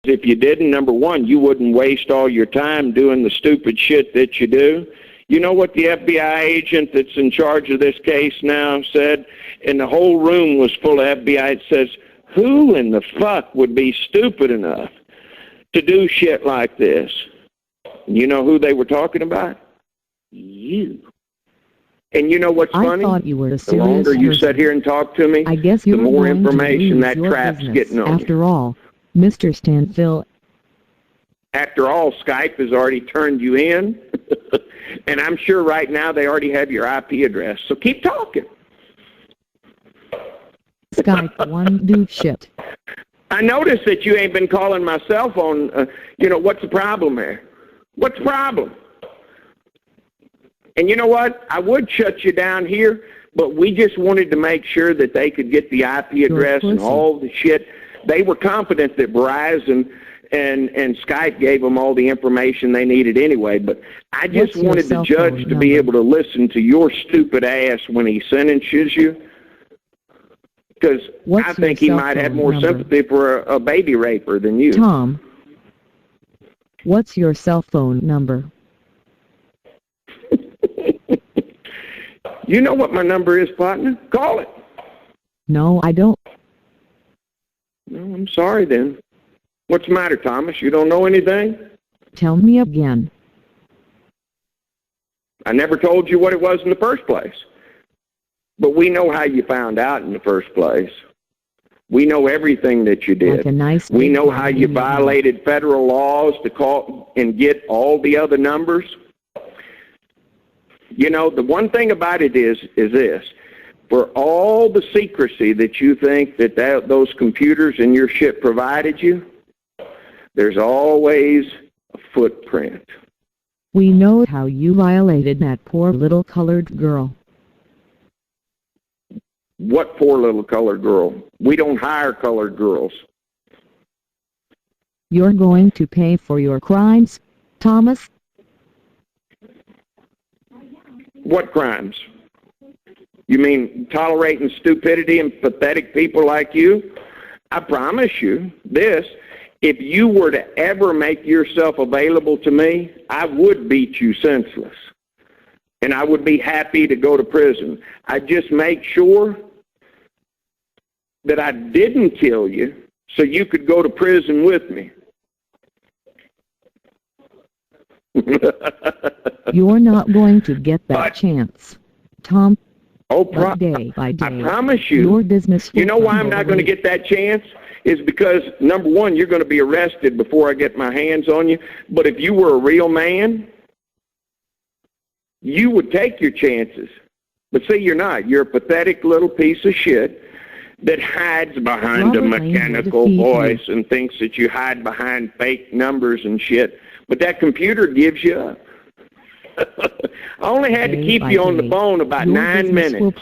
if you didn't, number one, you wouldn't waste all your time doing the stupid shit that you do. You know what the FBI agent that's in charge of this case now said? And the whole room was full of FBI. It says, who in the fuck would be stupid enough to do shit like this? You know who they were talking about? You. And you know what's funny? I thought you were a the serious longer you person. sit here and talk to me, I guess the you're more going information to that lose trap's your getting on After you. all, Mr. Stanfill. After all, Skype has already turned you in, and I'm sure right now they already have your IP address. So keep talking. Skype one do shit. I noticed that you ain't been calling my cell phone. What's the problem there? What's the problem? And you know what? I would shut you down here, but we just wanted to make sure that they could get the IP address and all the shit. They were confident that Verizon and Skype gave them all the information they needed anyway, but I just wanted the judge to be able to listen to your stupid ass when he sentences you, because I think he might have more sympathy for a baby raper than you. Tom, what's your cell phone number? You know what my number is, partner? Call it. No, I don't. No, I'm sorry then. What's the matter, Thomas? You don't know anything? Tell me again. I never told you what it was in the first place. But we know how you found out in the first place. We know everything that you did. Like a nice we know how you violated federal laws to call and get all the other numbers. You know, the one thing about it is this. For all the secrecy that you think that those computers and your shit provided you, there's always a footprint. We know how you violated that poor little colored girl. What poor little colored girl? We don't hire colored girls. You're going to pay for your crimes, Thomas? What crimes? You mean tolerating stupidity and pathetic people like you? I promise you this, if you were to ever make yourself available to me, I would beat you senseless. And I would be happy to go to prison. I'd just make sure that I didn't kill you so you could go to prison with me. You're not going to get that chance, Tom. Oh, day by day, I promise you. Your business. You know why I'm not going to get that chance? Is because, number one, you're going to be arrested before I get my hands on you. But if you were a real man, you would take your chances. But see, you're not. You're a pathetic little piece of shit that hides behind a mechanical voice and thinks that you hide behind fake numbers and shit. But that computer gives you up. I only had to keep you on the phone about 9 minutes.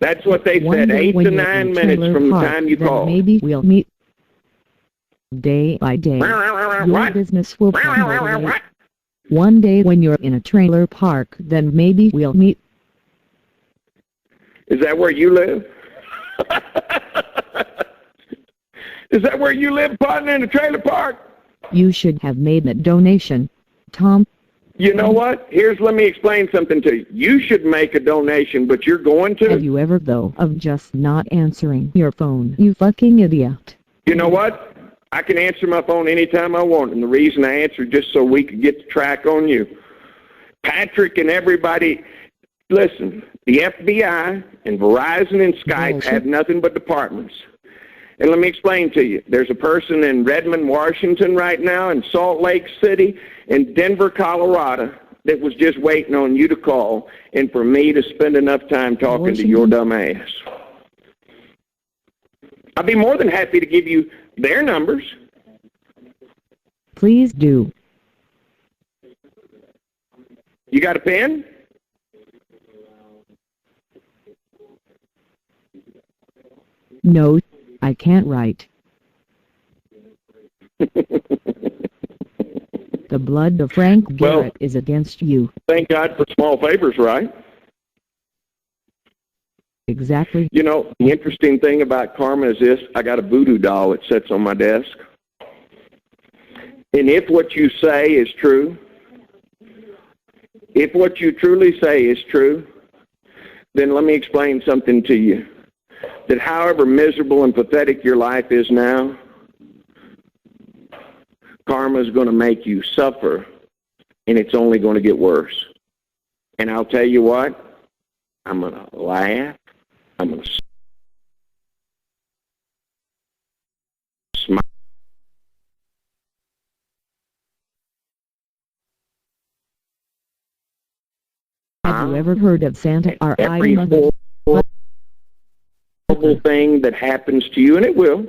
That's what they said, 8 to 9 minutes from the time you called. Maybe we'll meet. Day by day, your business will crumble away. One day when you're in a trailer park, then maybe we'll meet. Is that where you live? Is that where you live, partner, in a trailer park? You should have made that donation, Tom. You know what? Let me explain something to you. You should make a donation, but you're going to? Have you ever, though, of just not answering your phone, you fucking idiot? You know what? I can answer my phone anytime I want, and the reason I answer just so we could get the track on you. Patrick and everybody, listen, the FBI and Verizon and Skype have nothing but departments. And let me explain to you. There's a person in Redmond, Washington right now, in Salt Lake City, in Denver, Colorado, that was just waiting on you to call and for me to spend enough time talking to your dumb ass. I'd be more than happy to give you their numbers. Please do. You got a pen? No, I can't write. The blood of Frank Garrett is against you. Thank God for small favors, right? Exactly. You know, the interesting thing about karma is this. I got a voodoo doll that sits on my desk. And if what you say is true, if what you truly say is true, then let me explain something to you. That however miserable and pathetic your life is now, karma is going to make you suffer, and it's only going to get worse. And I'll tell you what, I'm going to laugh, I'm going to smile. Have you ever heard of Santa or Every horrible thing that happens to you, and it will,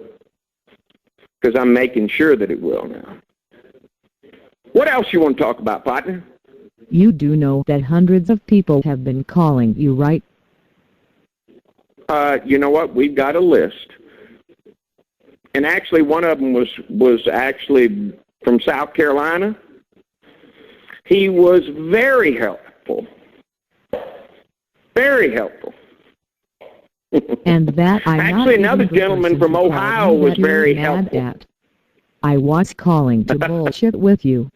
because I'm making sure that it will now. What else you want to talk about, partner? You do know that hundreds of people have been calling you, right? You know what? We've got a list. And actually, one of them was actually from South Carolina. He was very helpful. Very helpful. And that I'm actually, not another even the gentleman person from who called Ohio you was that you're very mad helpful. at. I was calling to bullshit with you.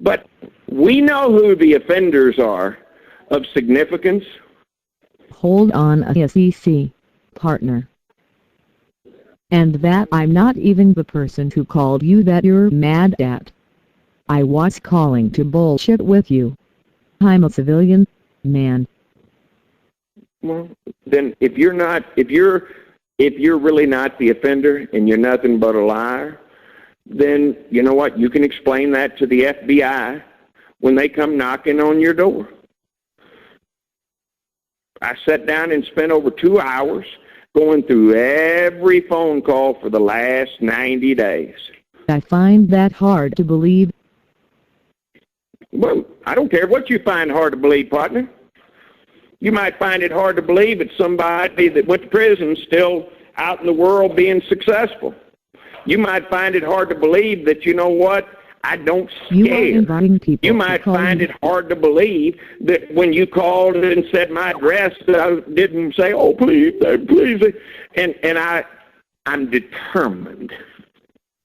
But we know who the offenders are of significance. Hold on a SEC, partner. And that I'm not even the person who called you that you're mad at. I was calling to bullshit with you. I'm a civilian, man. Well, then if you're really not the offender and you're nothing but a liar, then you know what? You can explain that to the FBI when they come knocking on your door. I sat down and spent over 2 hours going through every phone call for the last 90 days. I find that hard to believe. Well, I don't care what you find hard to believe, partner. You might find it hard to believe that somebody that went to prison still out in the world being successful. You might find it hard to believe that, you know what, I don't scare. You are inviting people. You might find it hard to believe that when you called and said my address, I didn't say, oh, please, please. And I'm determined.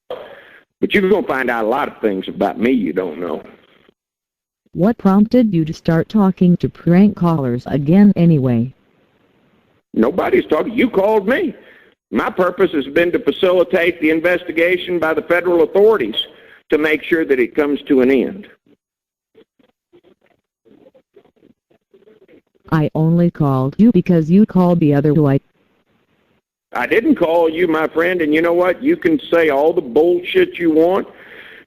But you're going to find out a lot of things about me you don't know. What prompted you to start talking to prank callers again anyway? Nobody's talking. You called me. My purpose has been to facilitate the investigation by the federal authorities to make sure that it comes to an end. I only called you because you called the other two. I didn't call you, my friend, and you know what? You can say all the bullshit you want,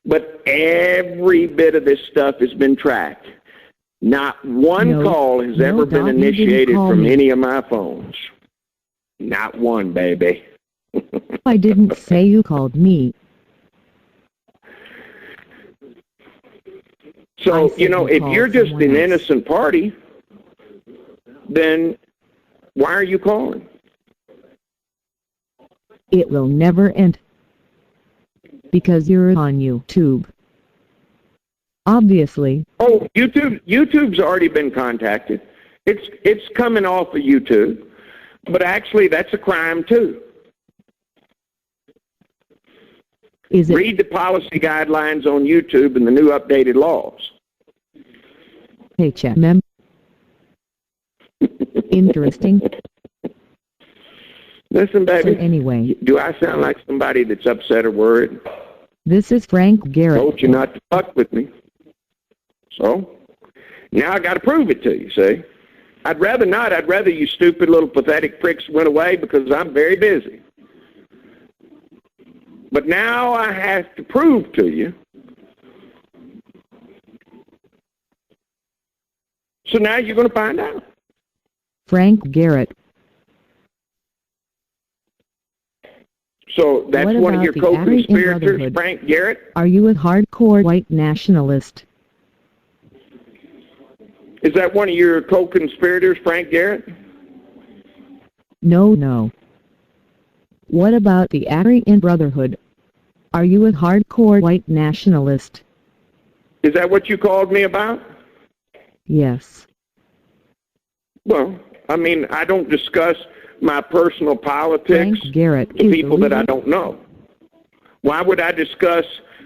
but every bit of this stuff has been tracked. Not one call has ever been initiated from any of my phones. Not one, baby. I didn't say you called me. So, you know, if you're just an innocent party, then why are you calling? It will never end. Because you're on YouTube. Obviously. Oh, YouTube's already been contacted. It's coming off of YouTube. But actually, that's a crime, too. Is it? Read the policy guidelines on YouTube and the new updated laws. Paycheck mem. Interesting. Listen, baby. So anyway. Do I sound like somebody that's upset or worried? This is Frank Garrett. I told you not to fuck with me. So, now I got to prove it to you, see? I'd rather not. I'd rather you stupid little pathetic pricks went away because I'm very busy. But now I have to prove to you. So now you're going to find out. Frank Garrett. So that's one of your co-conspirators, Frank Garrett? Are you a hardcore white nationalist? Is that one of your co-conspirators, Frank Garrett? No. What about the Aryan Brotherhood? Are you a hardcore white nationalist? Is that what you called me about? Yes. Well, I mean, I don't discuss my personal politics Frank Garrett to people that I don't know. Why would I discuss,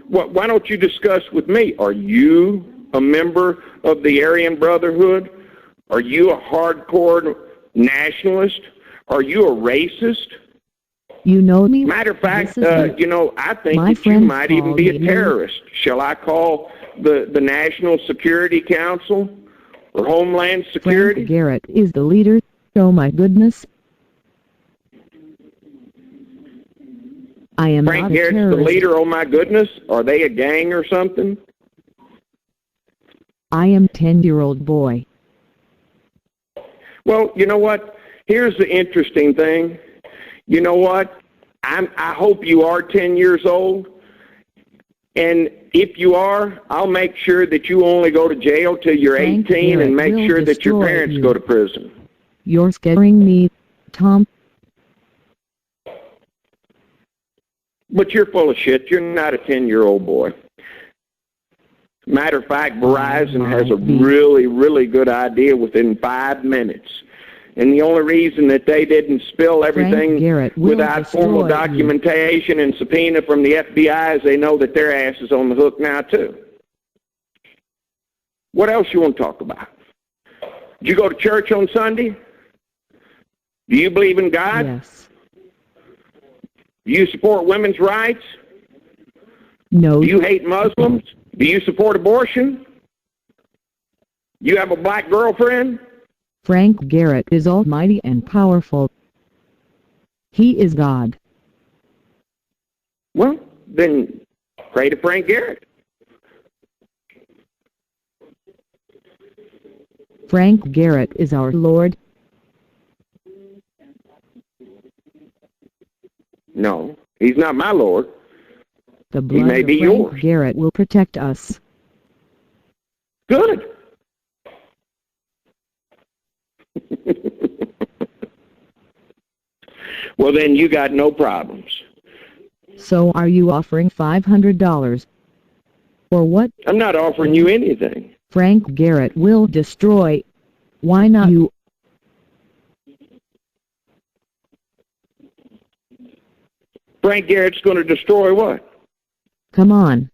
why don't you discuss with me? Are you a member of the Aryan Brotherhood? Are you a hardcore nationalist? Are you a racist? You know me. Matter of fact, I think that you might even be a terrorist. Shall I call the National Security Council or Homeland Security? Frank Garrett is the leader. Oh my goodness. I am Frank not a Garrett's terrorist. the leader, oh my goodness. Are they a gang or something? I am 10-year-old boy. Well, you know what? Here's the interesting thing. You know what? I hope you are 10 years old. And if you are, I'll make sure that you only go to jail till you're Frank 18 Garrett and make will sure that your destroy parents you. go to prison. You're scaring me, Tom. But you're full of shit. You're not a 10-year-old boy. Matter of fact, Verizon has a really, really good idea within 5 minutes. And the only reason that they didn't spill everything without formal documentation and subpoena from the FBI is they know that their ass is on the hook now, too. What else you want to talk about? Did you go to church on Sunday? Do you believe in God? Yes. Do you support women's rights? No. Do you hate Muslims? Do you support abortion? You have a black girlfriend? Frank Garrett is almighty and powerful. He is God. Well, then pray to Frank Garrett. Frank Garrett is our Lord. No, he's not my Lord. The blood may of be Frank yours. Garrett will protect us. Good. Well, then you got no problems. So are you offering $500? Or what? I'm not offering you anything. Frank Garrett will destroy. Why not you? Frank Garrett's going to destroy what? Come on.